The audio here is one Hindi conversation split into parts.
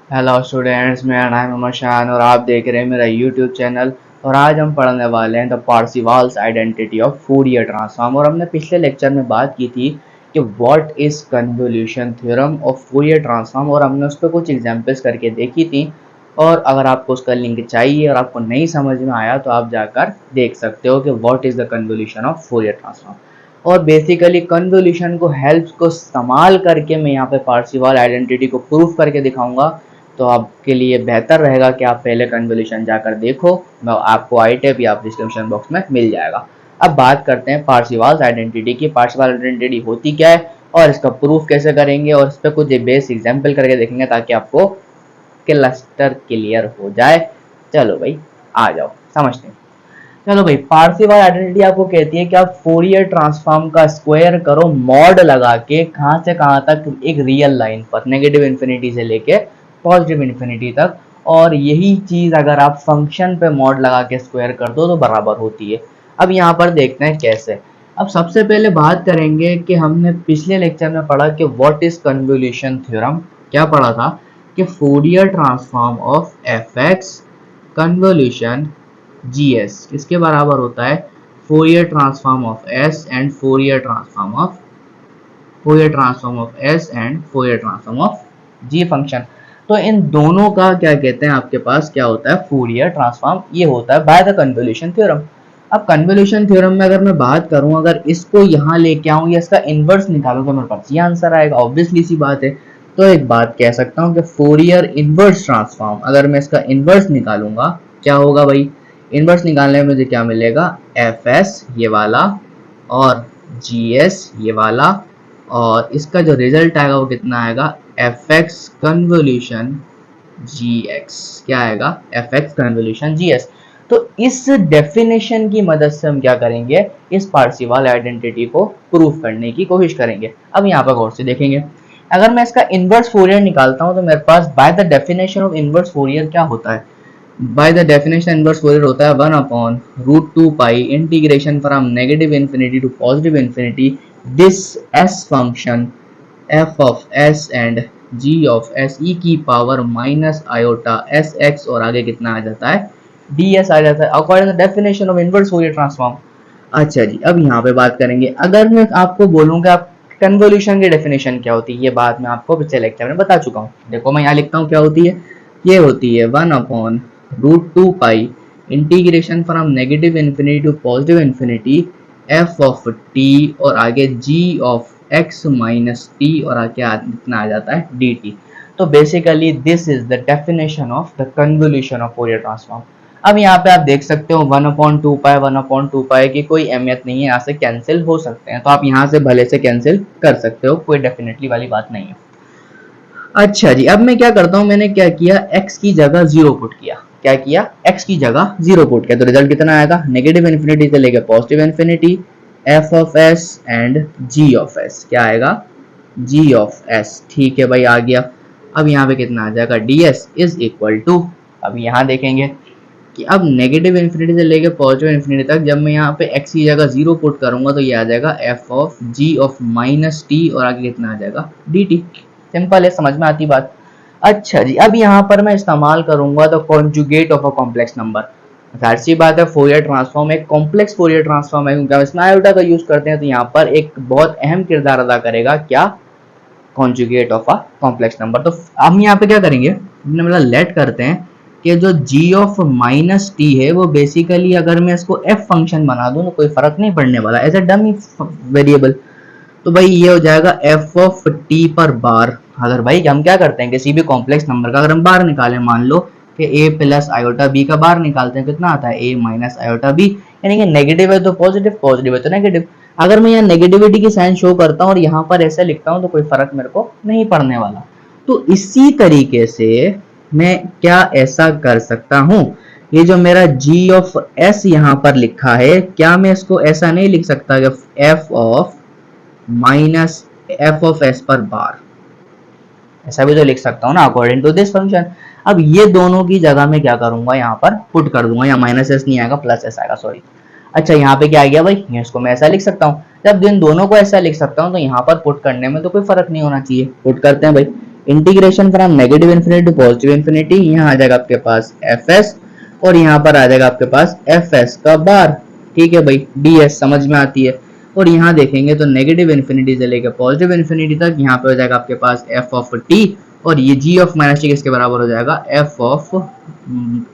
हेलो स्टूडेंट्स, मेरा नाम है मशान और आप देख रहे हैं मेरा यूट्यूब चैनल। और आज हम पढ़ने वाले हैं the Parseval's identity of Fourier transform. और हमने पिछले लेक्चर में बात की थी कि what is convolution theorem of Fourier transform, और हमने उस पर कुछ एग्जांपल्स करके देखी थी। और अगर आपको उसका लिंक चाहिए और आपको नहीं समझ में आया तो आप जाकर देख सकते हो कि what is the convolution of Fourier transform. और बेसिकली कन्वोल्यूशन को हेल्प को इस्तेमाल करके मैं यहाँ पे पार्सीवाल आइडेंटिटी को प्रूव करके दिखाऊंगा। तो आपके लिए बेहतर रहेगा कि आप पहले कन्वोल्यूशन जाकर देखो। मैं आपको आई टेप या डिस्क्रिप्शन बॉक्स में मिल जाएगा। अब बात करते हैं पार्सीवाल्स आइडेंटिटी की। पार्सीवाल आइडेंटिटी होती क्या है और इसका प्रूफ कैसे करेंगे, और इस पर कुछ बेस एग्जाम्पल करके देखेंगे ताकि आपको क्लस्टर क्लियर हो जाए। चलो भाई आ जाओ समझते हैं। चलो भाई, पार्सीवाल आइडेंटिटी आपको कहती है कि आप फोरियर ट्रांसफॉर्म का स्क्वायर करो मॉड लगा के कहां से कहां तक, एक रियल लाइन पर नेगेटिव इन्फिनिटी से लेके पॉजिटिव इन्फिनिटी तक। और यही चीज अगर आप फंक्शन पे मॉड लगा के स्क्वायर कर दो तो बराबर होती है। अब यहाँ पर देखते हैं कैसे। अब सबसे पहले बात करेंगे कि हमने पिछले लेक्चर में पढ़ा कि व्हाट इज कन्वोल्यूशन थ्योरम। क्या पढ़ा था कि Fourier transform of F x convolution GS किसके बराबर होता है, Fourier transform of S and Fourier transform of S and Fourier transform of G function. तो इन दोनों का क्या कहते हैं, आपके पास क्या होता है, फोरियर ट्रांसफॉर्म। ये होता है बाय द कन्वोल्यूशन थ्योरम। अब कन्वोल्यूशन थ्योरम में अगर मैं बात करूं, अगर इसको यहाँ लेके आऊं या इसका इनवर्स निकालूं तो मेरे पास ये आंसर आएगा। ऑब्वियसली सी बात है। तो एक बात कह सकता हूं कि फोरियर इनवर्स ट्रांसफॉर्म, अगर मैं इसका इनवर्स निकालूंगा क्या होगा भाई, इनवर्स निकालने में मुझे क्या मिलेगा, एफ एस ये वाला और जी एस ये वाला, और इसका जो रिजल्ट आएगा वो कितना आएगा, एफ एक्स कन्वोल्यूशन जी एक्स। क्या आएगा, F x convolution G S. तो इस डेफिनेशन की मदद से हम क्या करेंगे, इस पार्सीवाल आइडेंटिटी को प्रूफ करने की कोशिश करेंगे। अब यहाँ पर गौर से देखेंगे, अगर मैं इसका इनवर्स फोरियर निकालता हूँ तो मेरे पास by the definition of inverse Fourier क्या होता है, by the definition inverse Fourier होता है 1/√2 pi integration from negative infinity to positive infinity this s function f of s and g of s e की power minus iota s x, और आगे कितना आ जाता है, डी एस आ जाता है according to definition of inverse Fourier transform. अच्छा जी, अब यहाँ पे बात करेंगे। अगर मैं आपको बोलूंगा आप कन्वोल्यूशन की डेफिनेशन क्या होती है, ये बात मैं आपको पिछले लेक्चर में बता चुका हूँ। देखो मैं यहाँ लिखता हूँ क्या होती है, ये होती है 1/√2 pi integration from negative infinity to positive infinity F of T, और आगे G of X minus T, और आगे कितना आ जाता है, डी टी। तो basically this is the definition of the convolution of Fourier transform. अब यहाँ पे आप देख सकते हो 1/2 पाई की कोई अहमियत नहीं है, यहाँ से कैंसिल हो सकते हैं, तो आप यहाँ से भले से कैंसिल कर सकते हो, कोई डेफिनेटली वाली बात नहीं है। अच्छा जी, अब मैं क्या करता हूँ, मैंने क्या किया, x की जगह 0 पुट किया। क्या किया, x की जगह 0 पुट किया, तो रिजल्ट कितना आएगा, नेगेटिव इन्फिनिटी से लेकर positive infinity f of s and g of s। क्या आएगा, g ऑफ s। ठीक है भाई, आ गया। अब यहाँ पे कितना आ जाएगा, ds इज इक्वल टू, अब यहाँ देखेंगे कि अब नेगेटिव इन्फिनिटी से लेकर पॉजिटिव इन्फिनिटी तक जब मैं यहाँ पे x की जगह 0 पुट करूंगा तो ये आ जाएगा f of g of minus T, और आगे कितना आ जाएगा, dt। सिंपल है, समझ में आती बात। अच्छा जी, अब यहाँ पर मैं इस्तेमाल करूंगा the conjugate of a complex number. जाहिर सी बात है, फोरियर ट्रांसफॉर्म एक कॉम्प्लेक्स फोरियर ट्रांसफॉर्म है, क्योंकि हम इसमें आयोटा का यूज करते हैं, तो यहाँ पर एक बहुत अहम किरदार अदा करेगा क्या, conjugate of a complex number. तो हम यहाँ पे क्या करेंगे, मतलब लेट करते हैं कि जो g ऑफ माइनस टी है वो बेसिकली अगर मैं इसको f फंक्शन बना दूं तो कोई फर्क नहीं पड़ने वाला, एज ए डमी वेरिएबल। तो भाई ये हो जाएगा f ऑफ टी पर बार। अगर भाई हम क्या करते हैं, किसी भी कॉम्प्लेक्स नंबर का अगर हम बार निकालें, मान लो कि a प्लस आयोटा b का बार निकालते हैं, कितना आता है, a माइनस आयोटा b, यानी कि नेगेटिव है तो पॉजिटिव, पॉजिटिव है तो नेगेटिव। अगर मैं यहाँ नेगेटिविटी की साइन शो करता हूँ और यहाँ पर ऐसे लिखता हूँ तो कोई फर्क मेरे को नहीं पड़ने वाला। तो इसी तरीके से मैं क्या ऐसा कर सकता हूँ, ये जो मेरा g ऑफ s यहाँ पर लिखा है, क्या मैं इसको ऐसा नहीं लिख सकता कि f of minus f of s पर बार, ऐसा भी तो लिख सकता हूँ ना, अकॉर्डिंग टू दिस फंक्शन। अब ये दोनों की जगह में क्या करूंगा, यहाँ पर पुट कर दूंगा, यहाँ माइनस एस नहीं आएगा, प्लस एस आएगा, सॉरी। अच्छा, यहाँ पे क्या आ गया भाई, इसको मैं ऐसा लिख सकता हूँ। जब इन दोनों को ऐसा लिख सकता हूँ तो यहाँ पर पुट करने में तो कोई फर्क नहीं होना चाहिए। पुट करते हैं भाई, integration from negative infinity to positive infinity, यहाँ आ जाएगा आपके पास एफ एस और यहाँ पर आ जाएगा आपके पास एफ एस का बार। ठीक है भाई, डी एस समझ में आती है। और यहाँ देखेंगे तो नेगेटिव इन्फिनिटी से लेकर पॉजिटिव इन्फिनिटी तक यहाँ पे हो जाएगा आपके पास एफ ऑफ टी, और ये जी ऑफ माइनस टी किसके बराबर हो जाएगा, एफ ऑफ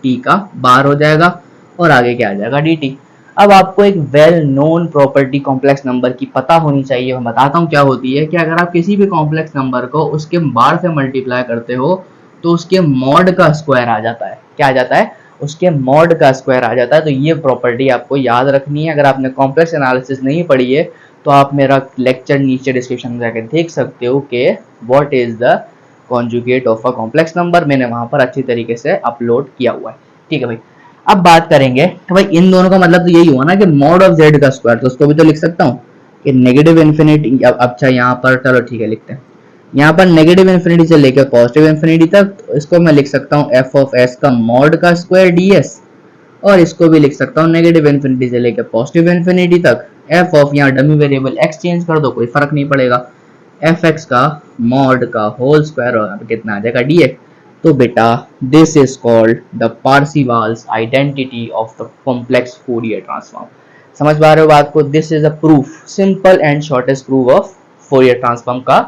टी का बार हो जाएगा, और आगे क्या आ जाएगा डी टी। अब आपको एक well known property complex number की पता होनी चाहिए, मैं बताता हूँ क्या होती है कि अगर आप किसी भी कॉम्प्लेक्स नंबर को उसके बार से मल्टीप्लाई करते हो तो उसके मॉड का स्क्वायर आ जाता है। क्या आ जाता है, उसके मॉड का स्क्वायर आ जाता है। तो ये प्रॉपर्टी आपको याद रखनी है। अगर आपने कॉम्प्लेक्स एनालिसिस नहीं पढ़ी है तो आप मेरा लेक्चर नीचे डिस्क्रिप्शन में जाकर देख सकते हो कि what is the conjugate of a complex number, मैंने वहां पर अच्छी तरीके से अपलोड किया हुआ है। ठीक है भाई, अब बात करेंगे कि भाई इन दोनों का मतलब तो यही हुआ ना कि मॉड ऑफ जेड का स्क्वायर, तो उसको भी तो लिख सकता हूँ कि नेगेटिव इन्फिनिटी। अच्छा यहाँ पर चलो ठीक है लिखते हैं, यहाँ पर नेगेटिव इन्फिनिटी से लेकर पॉजिटिव इन्फिनिटी तक, तो इसको मैं लिख सकता हूँ एफ ऑफ एस का मॉड का स्क्वायर डी एस, और इसको भी लिख सकता हूँ नेगेटिव इन्फिनिटी से लेकर पॉजिटिव इन्फिनिटी तक एफ ऑफ, यहाँ डमी वेरिएबल एक्स चेंज कर दो कोई फर्क नहीं पड़ेगा, एफ एक्स का मॉड का होल स्क्वायर, और कितना आ जाएगा डी एक्स। तो बेटा this is called the Parseval's identity of the complex Fourier transform. समझ पा रहे हो बात को, this is a proof, simple and shortest proof of Fourier transform का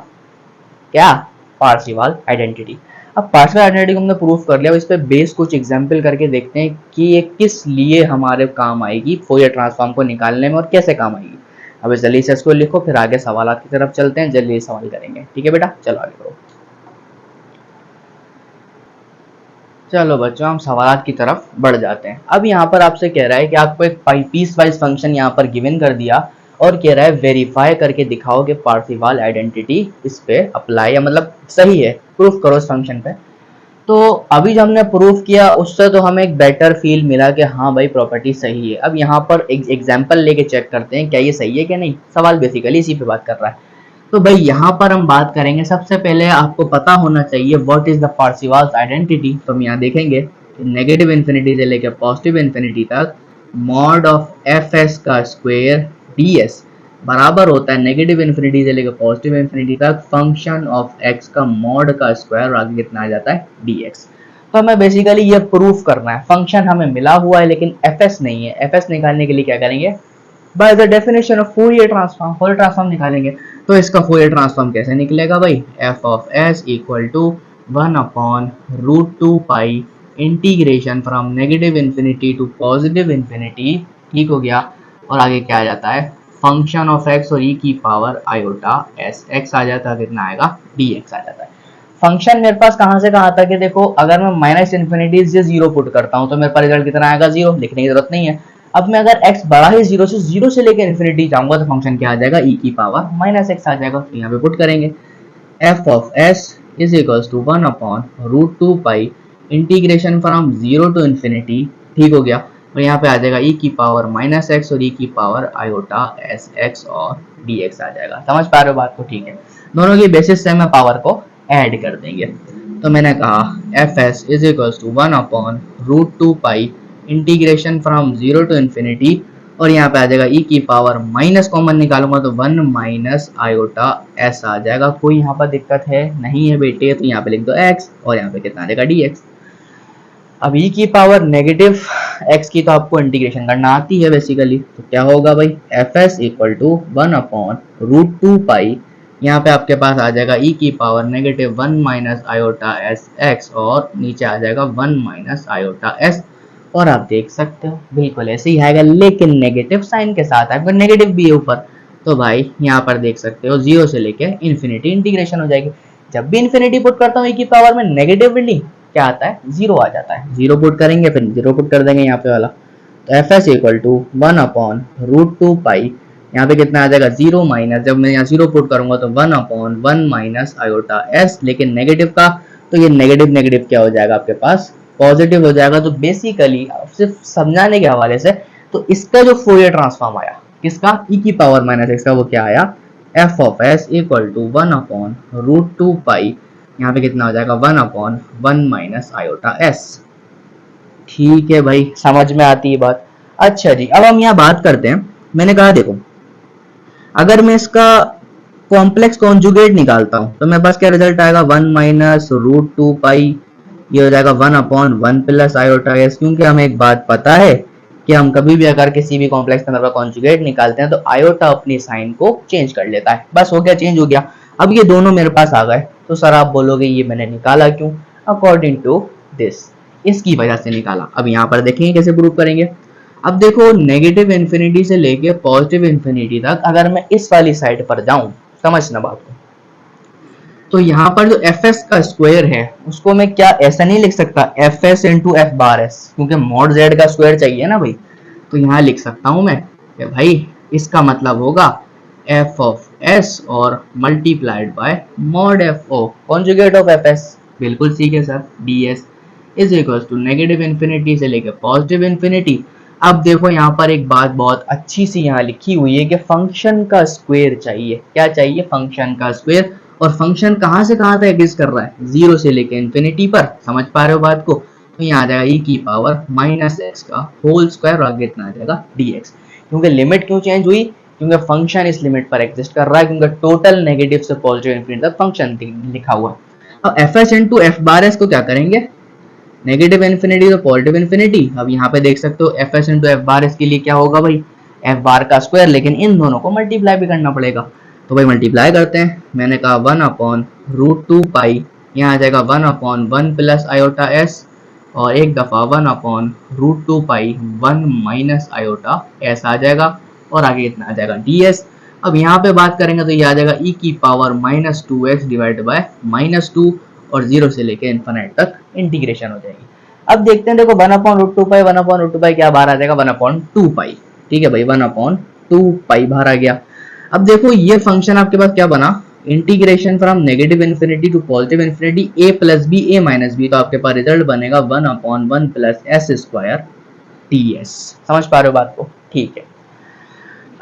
क्या, पार्सीवाल आइडेंटिटी। अब पार्शियल आइडेंटिटी को हमने प्रूफ कर लिया, अब इस पे बेस कुछ एग्जांपल करके देखते हैं कि ये किस लिए हमारे काम आएगी फूरियर ट्रांसफॉर्म को निकालने में और कैसे काम आएगी। अब जल्दी से इसको लिखो, फिर आगे सवाल की तरफ चलते हैं, जल्दी सवाल करेंगे। ठीक है बेटा, चलो आगे करो। चलो बच्चों हम सवाल की तरफ बढ़ जाते हैं। अब यहाँ पर आपसे कह रहा है कि आपको एक पीस वाइज फंक्शन यहाँ पर गिवन कर दिया और कह रहा है वेरीफाई करके दिखाओ कि पार्सीवाल आइडेंटिटी इस पे अप्लाई या मतलब सही है, प्रूफ करो इस फंक्शन पे। तो अभी जो हमने प्रूफ किया उससे तो हमें एक बेटर फील मिला कि हाँ भाई प्रॉपर्टी सही है। अब यहाँ पर एक एग्जाम्पल लेके चेक करते हैं क्या ये सही है कि नहीं। सवाल बेसिकली इसी पे बात कर रहा है। तो भाई यहाँ पर हम बात करेंगे, सबसे पहले आपको पता होना चाहिए what is the Parseval's identity. तो हम यहाँ देखेंगे नेगेटिव इन्फिनिटी से लेकर पॉजिटिव इन्फिनिटी तक मॉड ऑफ एफ एस का स्क्वायर डी एस बराबर होता है नेगेटिव इन्फिनिटी से लेकर पॉजिटिव इन्फिनिटी तक फंक्शन ऑफ एक्स का मॉड का स्क्वायर, और आगे कितना आ जाता है डी एक्स। तो हमें बेसिकली ये प्रूफ करना है, फंक्शन हमें मिला हुआ है लेकिन एफ एस नहीं है। एफ एस निकालने के लिए क्या करेंगे, by the definition of Fourier transform, Fourier transform निकालेंगे। तो इसका फूरियर ट्रांसफॉर्म कैसे निकलेगा भाई, F of S equal to 1/√2 pi integration from negative infinity to positive infinity. ठीक हो गया, और आगे क्या आ जाता है फंक्शन ऑफ एक्स और ई की पावर आयोटा एस एक्स आ जाता है, कितना आएगा डी एक्स आ जाता है। फंक्शन मेरे पास कहां से कहां तक है, देखो अगर मैं माइनस इन्फिनिटी से जीरो पुट करता हूं तो मेरे पास रिजल्ट कितना आएगा जीरो, लिखने की जरूरत नहीं है। अब मैं अगर x बड़ा ही जीरो से लेकर इन्फिनिटी जाऊंगा तो फंक्शन क्या आ जाएगा e की पावर माइनस एक्स आ जाएगा। तो यहाँ पे पुट करेंगे f of s is equals to 1/√2 pi integration from zero to infinity. ठीक हो गया, और यहाँ पे आ जाएगा e की पावर माइनस एक्स और e की पावर आयोटा एस एक्स और डी एक्स आ जाएगा। समझ पा रहे हो बात को, ठीक है। दोनों की बेसिस से मैं पावर को ऐड कर देंगे। तो मैंने कहा F S is equals to 1/√2 pi integration from zero to infinity, और यहाँ पे आ जाएगा e की पावर माइनस कॉमन निकालूंगा तो 1 माइनस आयोटा s आ जाएगा। कोई यहाँ पर दिक्कत है नहीं है बेटे, तो यहाँ पे लिख दो x और यहाँ पे कितना आ जाएगा dx। अब e की पावर नेगेटिव x की तो आपको इंटीग्रेशन करना आती है बेसिकली, तो क्या होगा भाई F S equal to 1/√2 pi, यहाँ पे आपके पास आ जाएगा e की power negative 1 minus iota s x और नीचे आ जाएगा 1 माइनस आयोटा s। और आप देख सकते हो बिल्कुल ऐसे ही आएगा लेकिन नेगेटिव साइन के साथ आपका नेगेटिव भी है ऊपर। तो भाई यहाँ पर देख सकते हो जीरो से लेके इन्फिनिटी इंटीग्रेशन हो जाएगी। जब भी इन्फिनिटी पुट करता हूँ e की पावर में नेगेटिवली क्या आता है जीरो आ जाता है। जीरो पुट करेंगे फिर जीरो पुट कर देंगे यहाँ पे वाला, तो F S equal to 1/√2 pi, यहाँ पे कितना आ जाएगा जीरो माइनस, जब मैं यहाँ जीरो पुट करूंगा तो 1/1 माइनस आयोटा एस, लेकिन नेगेटिव का तो ये नेगेटिव क्या हो जाएगा आपके पास पॉजिटिव हो जाएगा। तो बेसिकली सिर्फ समझाने के हवाले से तो इसका जो फूरियर ट्रांसफॉर्म आया किसका e की पावर माइनस एक्स का, वो क्या आया F of S equal to 1/√2 pi, यहाँ पे कितना हो जाएगा 1/1 माइनस आयोटा एस। ठीक है भाई, समझ में आती है बात। अच्छा जी, अब हम यहाँ बात करते हैं। मैंने कहा देखो अगर मैं इसका कॉम्प्लेक्स कॉन्जुगेट निकालता हूँ तो मेरे पास क्या रिजल्ट आएगा, 1 माइनस रूट 2 पाई, ये हो जाएगा 1/1 प्लस आयोटा एस। क्योंकि हमें एक बात पता है कि हम कभी भी अगर किसी भी कॉम्प्लेक्स नंबर का कॉन्जुगेट निकालते हैं तो आयोटा अपनी साइन को चेंज कर लेता है। बस हो गया, चेंज हो गया। अब ये दोनों मेरे पास आ गए तो सर आप बोलोगे ये मैंने निकाला क्यों, अकॉर्डिंग टू दिस, इसकी वजह से निकाला। अब यहाँ पर देखेंगे कैसे प्रूव करेंगे। अब देखो नेगेटिव इन्फिनिटी से लेके पॉजिटिव इन्फिनिटी तक अगर मैं इस वाली साइड पर जाऊं, समझना बात को, तो यहाँ पर जो एफ एस का स्क्वायर है उसको मैं क्या ऐसा नहीं लिख सकता, F S into F bar S, क्योंकि मॉड जेड का स्क्वायर चाहिए ना भाई। तो यहाँ लिख सकता हूं मैं कि भाई इसका मतलब होगा एफ ऑफ एस और multiplied by mod F O conjugate of F S. बिल्कुल ठीक है sir, D S is equal to negative infinity से लेकर पॉजिटिव इन्फिनिटी। अब देखो यहाँ पर एक बात बहुत अच्छी सी यहाँ लिखी हुई है कि फंक्शन का स्क्वायर चाहिए। क्या चाहिए, फंक्शन का स्क्वायर। और फंक्शन कहाँ से कहाँ तक एग्जिस्ट कर रहा है, 0 से लेकर इन्फिनिटी पर। समझ पा रहे हो बात को। तो यहाँ आ जाएगा e की पावर माइनस एक्स का होल स्क्वायर और आगे इतना आ जाएगा dx। क्योंकि लिमिट क्यों चेंज हुई, क्योंकि फंक्शन इस लिमिट पर एग्जिस्ट कर रहा है, क्योंकि टोटल नेगेटिव से पॉजिटिव इन्फिनिटी तक फंक्शन लिखा हुआ है। अब F S into F bar S को क्या करेंगे, नेगेटिव इन्फिनिटी तो पॉजिटिव इन्फिनिटी। अब यहाँ पे देख सकते हो F S into F bar S के लिए क्या होगा भाई, एफ बार का स्क्वायर, लेकिन इन दोनों को मल्टीप्लाई भी करना पड़ेगा। तो भाई मल्टीप्लाई करते हैं। मैंने कहा 1/√2 पाई, यहाँ आ जाएगा 1/1 प्लस आयोटा एस और एक दफ़ा 1/√2 पाई 1 माइनस आयोटा एस आ जाएगा और आगे इतना आ जाएगा ds। अब यहाँ पे बात करेंगे तो ये आ जाएगा e की पावर -2x डिवाइड बाय -2 और 0 से लेके इन्फिनिट तक इंटीग्रेशन हो जाएगी। अब देखते हैं, देखो 1/√2 पाई 1/√2 पाई क्या बाहर आ जाएगा, 1/2 पाई। ठीक है भाई, 1/2 पाई बाहर आ गया। अब देखो ये फंक्शन आपके पास क्या बना, integration from negative infinity to positive infinity a plus B a minus B. तो आपके पास रिजल्ट बनेगा 1/1 प्लस एस स्क्वायर ds। समझ पा रहे हो बात को, ठीक है।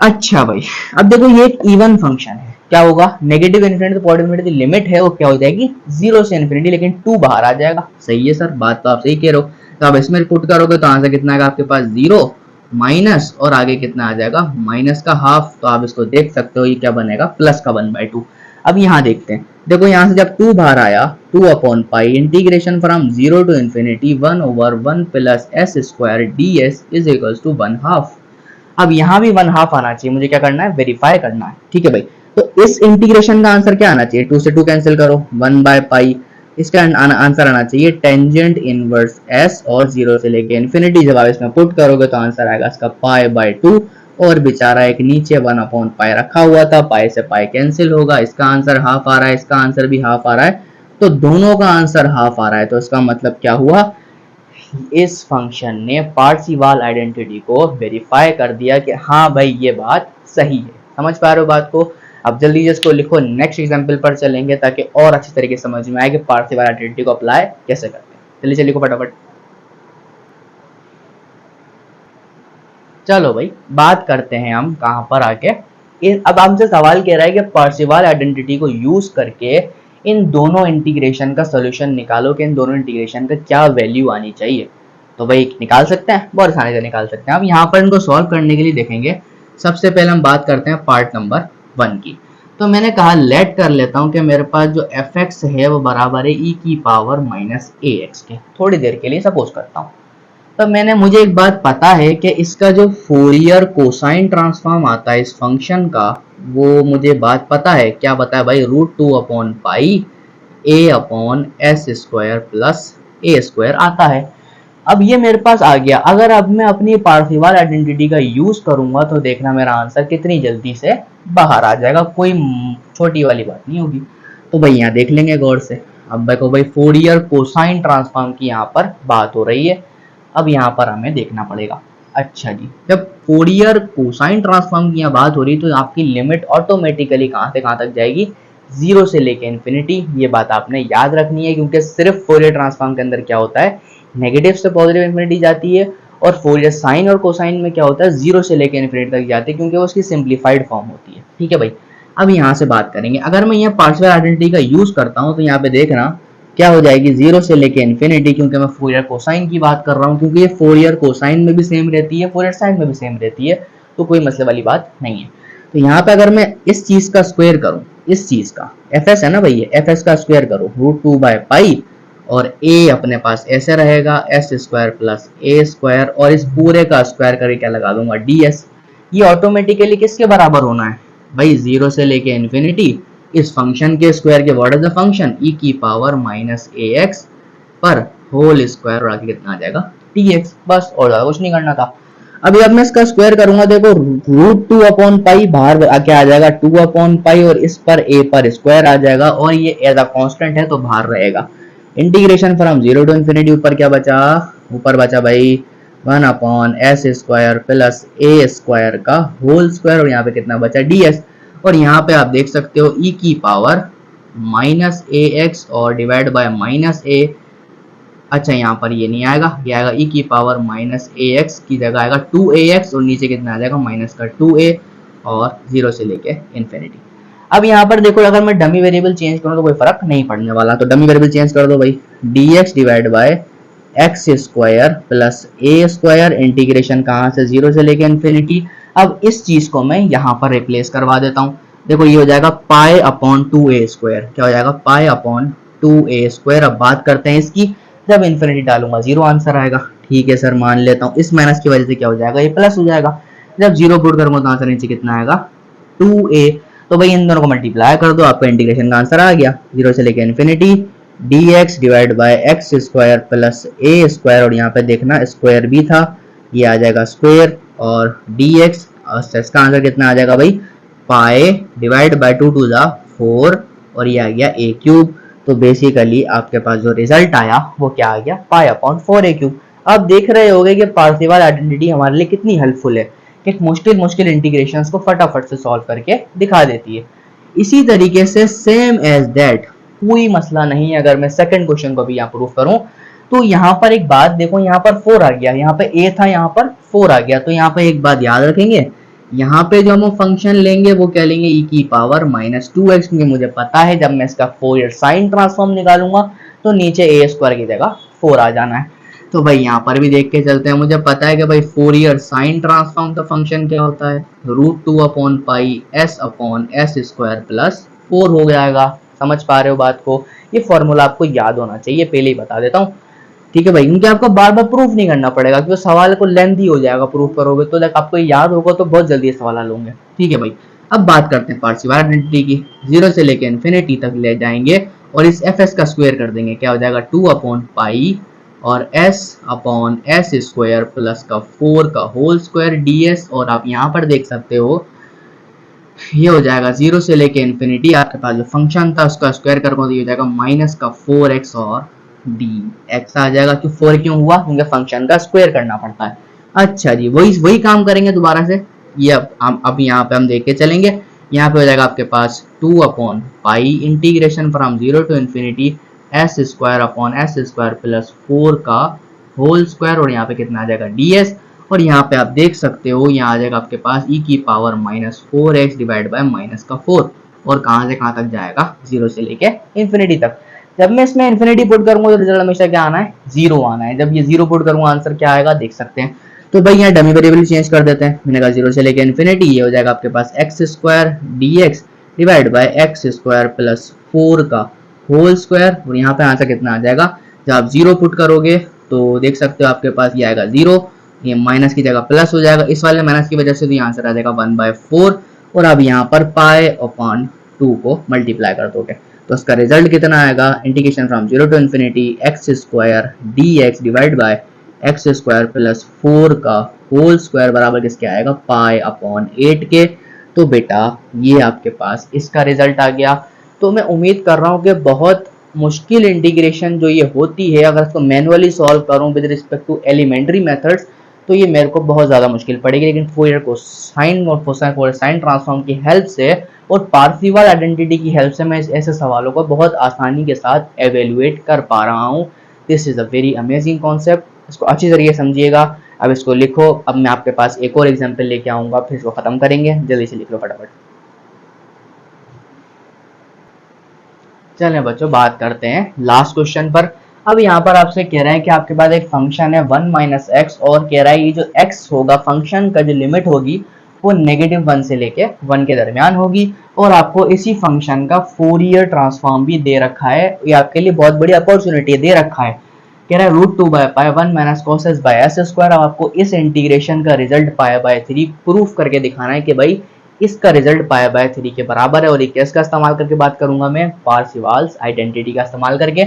अच्छा भाई, अब देखो ये एक इवन फंक्शन है, क्या होगा, नेगेटिव इन्फिनिटी तो पॉजिटिव इन्फिनिटी लिमिट है वो क्या हो जाएगी 0 से इन्फिनिटी, लेकिन 2 बाहर आ जाएगा। सही है सर, बात तो आप सही कह रहे हो। तो आप इसमें पुट करोगे तो आंसर कितना आएगा आपके पास, 0 माइनस और आगे कितना आ जाएगा माइनस का हाफ। तो आप इसको देख सकते हो ये क्या बनेगा, प्लस का 1/2। अब यहाँ देखते हैं, देखो यहाँ से जब 2 बाहर आया 2/पाई integration from 0 to infinity 1/1 plus s square ds is equals to 1/2। अब यहाँ भी 1/2 आना चाहिए, मुझे क्या करना है, वेरीफाई करना है। ठीक है भाई, तो इस इंटीग्रेशन का आंसर क्या आना चाहिए, 2 से 2 कैंसिल करो, 1/पाई। इसका आंसर आना चाहिए टेंजेंट इनवर्स s और 0 से लेके इन्फिनिटी। जब आप इसमें पुट करोगे तो आंसर आएगा इसका π/2 और बेचारा एक नीचे 1/पाई रखा हुआ था, पाई से पाई कैंसिल होगा, इसका आंसर हाफ आ रहा है, इसका आंसर भी हाफ आ रहा है, तो दोनों का आंसर हाफ आ रहा है। तो इसका मतलब क्या हुआ, इस फंक्शन ने पार्सीवाल आइडेंटिटी को वेरीफाई कर दिया कि हाँ भाई ये बात सही है। समझ पा रहे हो बात को। अब जल्दी इसको लिखो, नेक्स्ट एग्जांपल पर चलेंगे ताकि और अच्छी तरीके से समझ में आए कि पार्सीवाल आइडेंटिटी को अप्लाई कैसे करते हैं। चलिए लिखो फटाफट। चलो भाई बात करते हैं हम कहाँ पर आके। अब हमसे सवाल कह रहा है कि पार्सीवाल आइडेंटिटी को यूज करके इन दोनों इंटीग्रेशन का सोल्यूशन निकालो कि इन दोनों इंटीग्रेशन का क्या वैल्यू आनी चाहिए। तो भाई निकाल सकते हैं, बहुत आसानी से निकाल सकते हैं। अब यहाँ पर इनको सॉल्व करने के लिए देखेंगे, सबसे पहले हम बात करते हैं पार्ट नंबर 1 की। तो मैंने कहा लेट कर लेता हूँ कि मेरे पास जो एफ एक्स है वो बराबर है e की पावर -ax के, थोड़ी देर के लिए सपोज करता हूँ। तो मुझे एक बात पता है कि इसका जो फोरियर कोसाइन ट्रांसफॉर्म आता है इस फंक्शन का, वो मुझे बात पता है। क्या पता है भाई, √2/पाई a/s² प्लस a² आता है। अब ये मेरे पास आ गया। अगर अब मैं अपनी पार्सीवाल आइडेंटिटी का यूज करूंगा तो देखना मेरा आंसर कितनी जल्दी से बाहर आ जाएगा, कोई छोटी वाली बात नहीं होगी। तो भाई यहाँ देख लेंगे गौर से। अब देखो भाई फोरियर कोसाइन ट्रांसफॉर्म की यहाँ पर बात हो रही है। अब यहाँ पर हमें देखना पड़ेगा। अच्छा जी, जब फोरियर कोसाइन ट्रांसफॉर्म की यहाँ बात हो रही है तो आपकी लिमिट ऑटोमेटिकली कहाँ से कहाँ तक जाएगी, 0 से लेके इन्फिनिटी। ये बात आपने याद रखनी है, क्योंकि सिर्फ फोरियर ट्रांसफॉर्म के अंदर क्या होता है, नेगेटिव से पॉजिटिव इन्फिनिटी जाती है, और फोरियर साइन और कोसाइन में क्या होता है, 0 से लेके इन्फिनिटी तक जाती है, क्योंकि वो उसकी सिंप्लीफाइड फॉर्म होती है। ठीक है भाई, अब यहाँ से बात करेंगे। अगर मैं यहाँ पार्शियल आइडेंटिटी का यूज करता हूँ तो यहाँ पे देखना क्या हो जाएगी, 0 से लेके इन्फिनिटी, क्योंकि मैं फोरियर कोसाइन की बात कर रहा हूँ, क्योंकि ये फोरियर कोसाइन में भी सेम रहती है, फोरियर साइन में भी सेम रहती है, तो कोई मसले वाली बात नहीं है। तो यहाँ पे अगर मैं इस चीज का स्क्वायर करूँ इस चीज का एफ एस है ना भाई, एफ एस का स्क्वायर करो √2/पाई, और a अपने पास ऐसे रहेगा एस स्क्वायर प्लस ए स्क्वायर, और इस पूरे का स्क्वायर करके क्या लगा दूंगा ds। ये ऑटोमेटिकली किसके बराबर होना है भाई, 0 से लेके इन्फिनिटी इस फंक्शन के स्क्वायर के, what is the function e की पावर माइनस ax पर होल स्क्वायर, और आगे कितना आ जाएगा dx, बस और ज्यादा कुछ नहीं करना था। अभी अब मैं इसका स्क्वायर करूंगा, देखो √2/पाई बाहर क्या आ जाएगा 2/पाई, और इस पर a पर स्क्वायर आ जाएगा, और ये एज अ कांस्टेंट है तो बाहर रहेगा। इंटीग्रेशन फ्रॉम 0 टू इन्फिनिटी, ऊपर क्या बचा, ऊपर बचा भाई 1/s square plus a square का होल स्क्वायर, और यहाँ पे कितना बचा ds, और यहाँ पे आप देख सकते हो e की पावर माइनस ax और डिवाइड बाय माइनस a। अच्छा यहाँ पर ये नहीं आएगा, ये आएगा e की पावर माइनस ax की जगह आएगा 2ax, और नीचे कितना आ जाएगा माइनस का 2a, और 0 से लेके इन्फिनिटी। अब यहाँ पर देखो अगर मैं डमी वेरिएबल चेंज करूँ तो कोई फर्क नहीं पड़ने वाला, तो डमी वेरिएबल चेंज कर दो भाई, dx divide by x square plus A square, integration कहाँ से 0 से लेके इन्फिनिटी। अब इस चीज को मैं यहाँ पर रिप्लेस करवा देता हूँ, देखो ये हो जाएगा पाई अपॉन 2a स्क्वायर, क्या हो जाएगा पाई अपॉन 2a स्क्वायर। अब बात करते हैं इसकी, जब इन्फिनिटी डालूंगा 0 आंसर आएगा, ठीक है सर मान लेता हूँ, इस माइनस की वजह से क्या हो जाएगा ये प्लस हो जाएगा, जब 0 पुट करूंगा तो आंसर नीचे कितना आएगा 2a। तो भाई इन दोनों को मल्टीप्लाई कर दो, आपका इंटीग्रेशन का आंसर आ गया 0 से लेके infinity dx divide by x square plus A square, और यहाँ पे देखना स्क्वायर भी था, ये आ जाएगा स्क्वायर, और dx इसका आंसर कितना आ जाएगा भाई पाई डिवाइड बाय 2 2 जा 4, और ये आ गया a क्यूब। तो बेसिकली आपके पास जो रिजल्ट आया वो क्या आ गया पाई अपॉन 4a क्यूब। अब देख रहे होगे कि पार्शिवल आइडेंटिटी हमारे लिए कितनी हेल्पफुल है, कि मुश्किल इंटीग्रेशंस को फटाफट से सॉल्व करके दिखा देती है। इसी तरीके से सेम एज दैट, कोई मसला नहीं है, अगर मैं सेकंड क्वेश्चन को भी यहाँ प्रूफ करूं तो यहाँ पर एक बात देखो, यहाँ पर 4 आ गया, यहाँ पे a था, यहाँ पर 4 आ गया, तो यहाँ पे एक बात याद रखेंगे, यहाँ पे जो हम फंक्शन लेंगे वो क्या लेंगे e की पावर माइनस 2x, क्योंकि मुझे पता है जब मैं इसका फोरियर साइन ट्रांसफॉर्म निकालूंगा तो नीचे a स्क्वायर की जगह 4 आ जाना है। तो भाई यहाँ पर भी देख के चलते हैं, मुझे पता है कि भाई फोरियर साइन ट्रांसफॉर्म का फंक्शन क्या होता है √2/पाई s upon s square plus 4 हो जाएगा। समझ पा रहे हो बात को, ये फॉर्मूला आपको याद होना चाहिए, पहले ही बता देता हूँ, ठीक है भाई, क्योंकि आपको बार बार प्रूफ नहीं करना पड़ेगा, क्योंकि सवाल को लेंथी हो जाएगा प्रूफ करोगे तो, आपको याद होगा तो बहुत जल्दी सवाल हल होंगे, ठीक है भाई। अब बात करते हैं पार्शिवल आइडेंटिटी की, 0 से लेकर इन्फिनिटी तक ले जाएंगे और इस एफ एस का स्क्वायर कर देंगे, क्या हो जाएगा 2/पाई और s upon s square plus का 4 का होल स्क्वायर ds, और आप यहाँ पर देख सकते हो ये हो जाएगा 0 से लेके इन्फिनिटी, आपके पास जो फंक्शन था उसका स्क्वायर करोगे तो ये हो जाएगा माइनस का 4x और dx आ जाएगा। क्यों 4 क्यों हुआ, क्योंकि फंक्शन का स्क्वायर करना पड़ता है। अच्छा जी, वही काम करेंगे दोबारा से, ये अब यहाँ पे हम देख के चलेंगे, यहाँ पे हो जाएगा आपके पास 2/पाई integration from 0 to infinity s square upon s square plus 4 का होल स्क्वायर, और यहाँ पे कितना आ जाएगा ds, और यहाँ पे आप देख सकते हो यहाँ आ जाएगा आपके पास e की power minus 4x divide by minus का 4, और कहाँ से कहाँ तक जाएगा 0 से लेके इन्फिनिटी तक। जब मैं इसमें इन्फिनिटी पुट करूंगा तो रिजल्ट हमेशा क्या आना है 0 आना है, जब ये 0 पुट करूंगा आंसर क्या आएगा देख सकते हैं। तो भाई यहाँ डमी वेरिएबल चेंज कर देते हैं, मैंने कहा 0 से लेके इन्फिनिटी, ये हो जाएगा आपके पास x square dx divide by x square plus 4 का होल स्क्वायर, और यहाँ पे आंसर कितना आ जाएगा, जब आप 0 पुट करोगे तो देख सकते हो आपके पास ये आएगा 0, ये माइनस की जगह प्लस हो जाएगा, इस वाले माइनस की वजह से तो ये आंसर आ जाएगा 1/4, और अब यहाँ पर पाई अपॉन 2 को मल्टीप्लाई कर दोगे तो उसका रिजल्ट कितना आएगा, integration from 0 to infinity X square dx divide by x square plus 4 का होल स्क्वायर बराबर किसके आएगा पाई अपॉन 8 के। तो बेटा ये आपके पास इसका रिजल्ट आ गया। तो मैं उम्मीद कर रहा हूँ कि बहुत मुश्किल इंटीग्रेशन जो ये होती है, अगर इसको मैनुअली सॉल्व करूँ with respect to elementary methods तो ये मेरे को बहुत ज़्यादा मुश्किल पड़ेगी, लेकिन फोरियर को साइन और कोसाइन साइन ट्रांसफॉर्म की हेल्प से और पार्शिवल आइडेंटिटी की हेल्प से मैं ऐसे सवालों को बहुत आसानी के साथ एवेल्युएट कर पा रहा हूँ। This is a very amazing concept, इसको अच्छी तरीके समझिएगा। अब इसको लिखो, अब मैं आपके पास एक और एग्जाम्पल लेके आऊँगा, फिर इसको ख़त्म करेंगे, जल्दी से लिख लो फटाफट। चलें बच्चों बात करते हैं लास्ट क्वेश्चन पर। अब यहाँ पर आपसे कह रहे हैं कि आपके पास एक फंक्शन है 1 - x, और कह रहा है ये जो x होगा फंक्शन का जो लिमिट होगी वो -1 से लेके 1 के दरमियान होगी। और आपको इसी फंक्शन का फोरियर ट्रांसफॉर्म भी दे रखा है, ये आपके लिए बहुत बड़ी अपॉर्चुनिटी दे रखा है। कह रहा है √2/π 1 - cos s/s²। अब आपको इस इंटीग्रेशन का रिजल्ट π/3 प्रूफ करके दिखाना है कि भाई इसका रिजल्ट π/3 के बराबर है। और ये किसका इस्तेमाल करके बात करूंगा मैं, पार्सीवाल्स आइडेंटिटी का इस्तेमाल करके।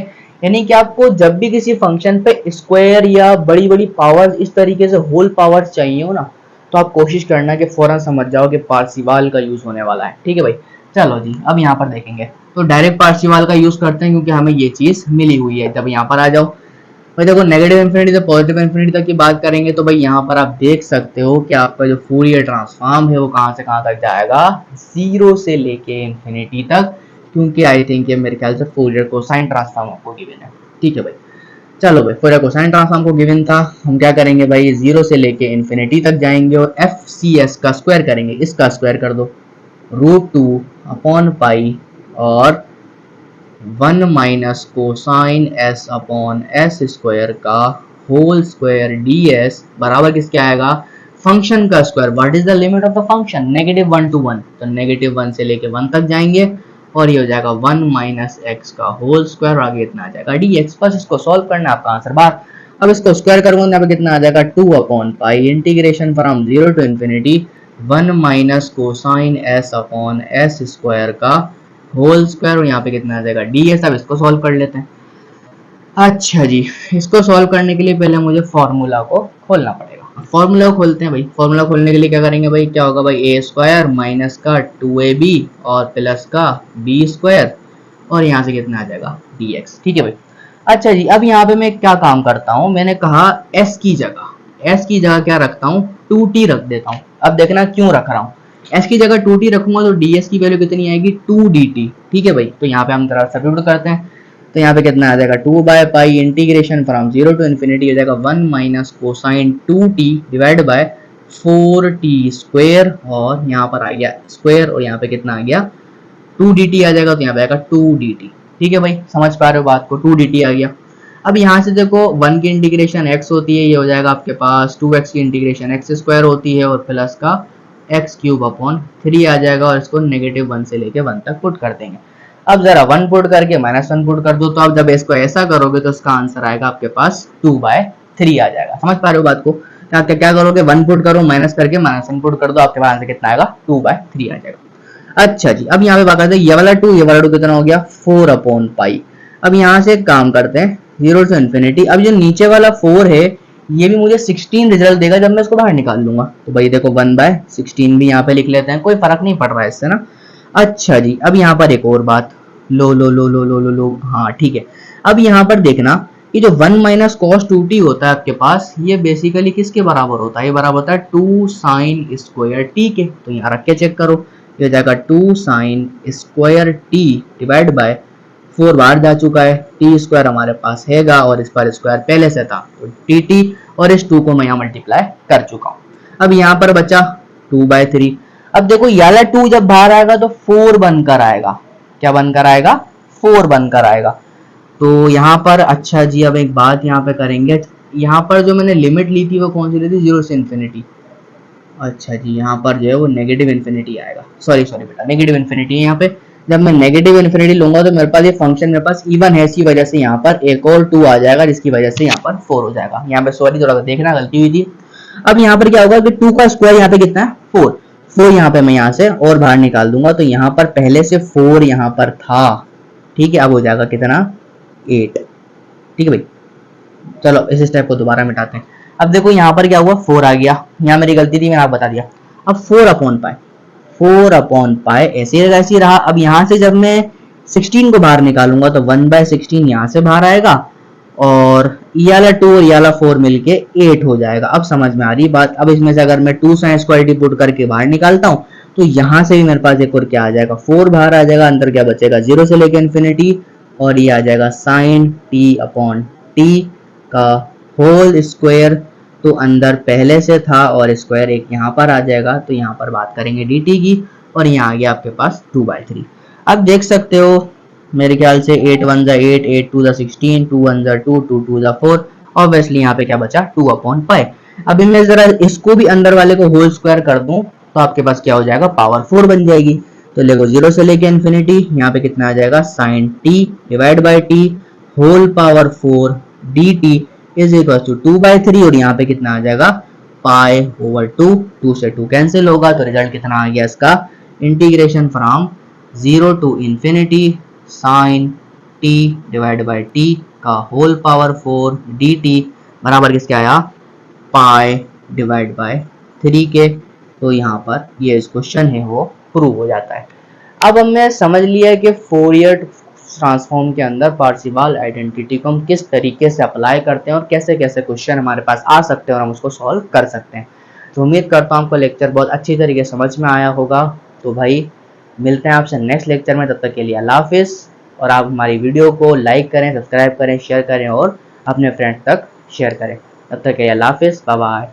यानी कि आपको जब भी किसी फंक्शन पे स्क्वायर या बड़ी बड़ी पावर्स इस तरीके से होल पावर्स चाहिए हो ना, तो आप कोशिश करना कि फौरन समझ जाओ कि पार्सीवाल का यूज होने वाला है। ठीक है भाई, चलो जी अब यहाँ पर देखेंगे तो डायरेक्ट पार्सीवाल का यूज करते हैं क्योंकि हमें ये चीज मिली हुई है। जब यहाँ पर आ जाओ भाई, देखो नेगेटिव इन्फिनिटी से पॉजिटिव इन्फिनिटी तक की बात करेंगे तो भाई यहाँ पर आप देख सकते हो कि आपका जो फूरियर ट्रांसफॉर्म है वो कहाँ से कहाँ तक जाएगा, 0 से लेके इन्फिनिटी तक। क्योंकि आई थिंक ये मेरे ख्याल से फूरियर कोसाइन ट्रांसफॉर्म आपको गिवन है। ठीक है भाई, चलो भाई फूरियर कोसाइन ट्रांसफॉर्म को गिवन था, हम क्या करेंगे भाई 0 से लेके इन्फिनिटी तक जाएंगे और FCS का स्क्वायर करेंगे। इसका स्क्वायर कर दो √2/π और 1 - कोसाइन s/s² का होल स्क्वायर ds बराबर किसके आएगा, फंक्शन का square. What is the limit of the function, -1 to 1, तो -1 से लेके 1 तक जाएंगे और ये हो जाएगा 1 - x का होल स्क्वायर। आगे कितना आ जाएगा dx। बस इसको सॉल्व करना है, आपका आंसर बाहर। अब इसको स्क्वायर करूंगा यहाँ पे कितना आ जाएगा 2/π integration from 0 to infinity 1 - cosine s/s² का होल स्क्वायर। और यहाँ पे कितना आ जाएगा ds। अब इसको सॉल्व कर लेते हैं। अच्छा जी, इसको सॉल्व करने के लिए पहले मुझे फॉर्मूला को खोलना पड़ेगा। फॉर्मूला को खोलते हैं भाई। फॉर्मूला खोलने के लिए क्या करेंगे भाई, क्या होगा भाई a² माइनस का 2ab और प्लस का b² और यहाँ से कितना आ जाएगा dx। ठीक है भाई। अच्छा जी, अब यहाँ पे मैं क्या काम करता हूँ, मैंने कहा s की जगह क्या रखता हूँ 2t रख देता हूँ। अब देखना क्यों रख रहा हूँ, s की जगह 2t रखूंगा तो ds की वैल्यू कितनी आएगी 2dt। ठीक है भाई, तो यहाँ पे हम जरा सब्स्टिट्यूट करते हैं तो यहाँ पे कितना आ जाएगा 2/π इंटीग्रेशन फ्रॉम 0 to इन्फिनिटी हो जाएगा 1 - cosine 2t divide by 4t² और यहाँ पर आ गया स्क्वायर और यहाँ पे कितना आ गया 2dt आ जाएगा तो यहाँ पे आएगा 2dt। ठीक है भाई, समझ पा रहे हो बात को, 2dt आ गया। अब यहाँ से देखो 1 की इंटीग्रेशन x होती है, ये हो जाएगा आपके पास 2x की इंटीग्रेशन x² होती है और प्लस का x³ आ जाएगा और इसको -1 से लेके 1 तक पुट कर देंगे। अब जरा 1 पुट करके -1 पुट कर दो तो अब जब इसको ऐसा करोगे तो इसका आंसर आएगा आपके पास 2/3 आ जाएगा। समझ पा रहे हो बात को, क्या करोगे 1 पुट करो माइनस करके -1 पुट कर दो, आपके पास आंसर कितना आएगा 2/3 आ जाएगा। अच्छा जी, अब यहाँ पे बात करते हैं ये वाला 2 कितना हो गया 4/π। अब यहाँ से एक काम करते हैं 0 to इन्फिनिटी। अब जो नीचे वाला 4 है ये भी मुझे 16 रिजल्ट देगा जब मैं इसको बाहर निकाल लूंगा। तो भाई देखो 1/16 भी यहाँ पे लिख लेते हैं, कोई फर्क नहीं पड़ रहा है इससे ना। अच्छा जी, अब यहाँ पर एक और बात, लो हाँ ठीक है। अब यहाँ पर देखना ये जो 1 - cos 2t होता है आपके पास, ये बेसिकली किसके बराबर होता है, ये बराबर होता है 2 sin² t के। तो यहाँ रख के चेक करो, ये हो जाएगा 2 sin² t डिवाइड बाय 4 बाहर जा चुका है, t² हमारे पास हैगा और इस पर स्क्वायर पहले से था तो dt और इस 2 को मैं यहाँ मल्टीप्लाई कर चुका हूँ। अब यहाँ पर बचा 2/3। अब देखो ये वाला 2 जब बाहर आएगा तो 4 बनकर आएगा, क्या बनकर आएगा 4 बनकर आएगा। तो यहाँ पर अच्छा जी, अब एक बात यहाँ पे करेंगे, यहाँ पर जो मैंने लिमिट ली थी वो कौन सी ली थी 0 से इन्फिनिटी। अच्छा जी, यहाँ पर जो है वो नेगेटिव इन्फिनिटी आएगा, सॉरी बेटा नेगेटिव इन्फिनिटी है। यहाँ पे जब मैं नेगेटिव इन्फिनिटी लूंगा तो मेरे पास ये फंक्शन मेरे पास इवन है, इसी वजह से यहाँ पर एक और 2 आ जाएगा जिसकी वजह से यहाँ पर 4 हो जाएगा। यहाँ पे सॉरी थोड़ा सा देखना गलती हुई थी। अब यहाँ पर क्या होगा कि 2 का स्क्वायर यहाँ पे कितना है 4 यहाँ पे मैं यहाँ से और बाहर निकाल दूंगा तो यहाँ पर पहले से 4 यहाँ पर था। ठीक है, अब हो जाएगा कितना 8। ठीक है भाई, चलो इस स्टेप को दोबारा मिटाते हैं। अब देखो यहाँ पर क्या हुआ 4 आ गया, यहाँ मेरी गलती थी मैंने आप बता दिया। अब 4/π ऐसे रहा। अब यहाँ से जब मैं 16 को बाहर निकालूंगा तो 1/16 यहाँ से बाहर आएगा और ये वाला 2 और ये वाला 4 मिलके 8 हो जाएगा। अब समझ में आ रही बात। अब इसमें से अगर मैं 2 sin² t पुट करके बाहर निकालता हूँ तो यहाँ से भी मेरे पास एक और क्या आ जाएगा 4 बाहर आ जाएगा, अंदर क्या बचेगा 0 से लेकर इन्फिनिटी और ये आ जाएगा sin t/t का होल स्क्वायर। तो अंदर पहले से था और स्क्वायर एक यहाँ पर आ जाएगा तो यहाँ पर बात करेंगे dt की और यहाँ आ गया आपके पास 2/3। अब देख सकते हो मेरे ख्याल से 8 1 8 8 2 16 2 1 2 2 2 4 ऑब्वियसली यहाँ पे क्या बचा 2/π। अभी मैं जरा इसको भी अंदर वाले को होल स्क्वायर कर दूं तो आपके पास क्या हो जाएगा, पावर 4 बन जाएगी। तो देखो 0 से लेके इन्फिनिटी, यहाँ पे कितना आ जाएगा, sine T divide by T whole power 4 D T is equal to 2/3, और यहाँ पे कितना आ जाएगा, पाई ओवर 2, 2 से 2 कैंसिल होगा, तो रिजल्ट कितना आ गया इसका, integration from 0 to infinity sine T divide by T का होल पावर 4 डी टी बराबर किसके आया, पाई डिवाइड बाय 3 के। तो यहाँ पर ये इस क्वेश्चन है वो प्रूव हो जाता है। अब हमने समझ लिया कि फोरियर ट्रांसफॉर्म के अंदर पार्सीवाल आइडेंटिटी को हम किस तरीके से अप्लाई करते हैं और कैसे कैसे क्वेश्चन हमारे पास आ सकते हैं और हम उसको सॉल्व कर सकते हैं। तो उम्मीद करता हूँ आपको लेक्चर बहुत अच्छी तरीके से समझ में आया होगा। तो भाई मिलते हैं आपसे नेक्स्ट लेक्चर में, तब तक के लिए अल्लाह हाफिज़। और आप हमारी वीडियो को लाइक करें, सब्सक्राइब करें, शेयर करें और अपने फ्रेंड्स तक शेयर करें। तब तक के लिए अल्लाह हाफिज़, बाय बाय।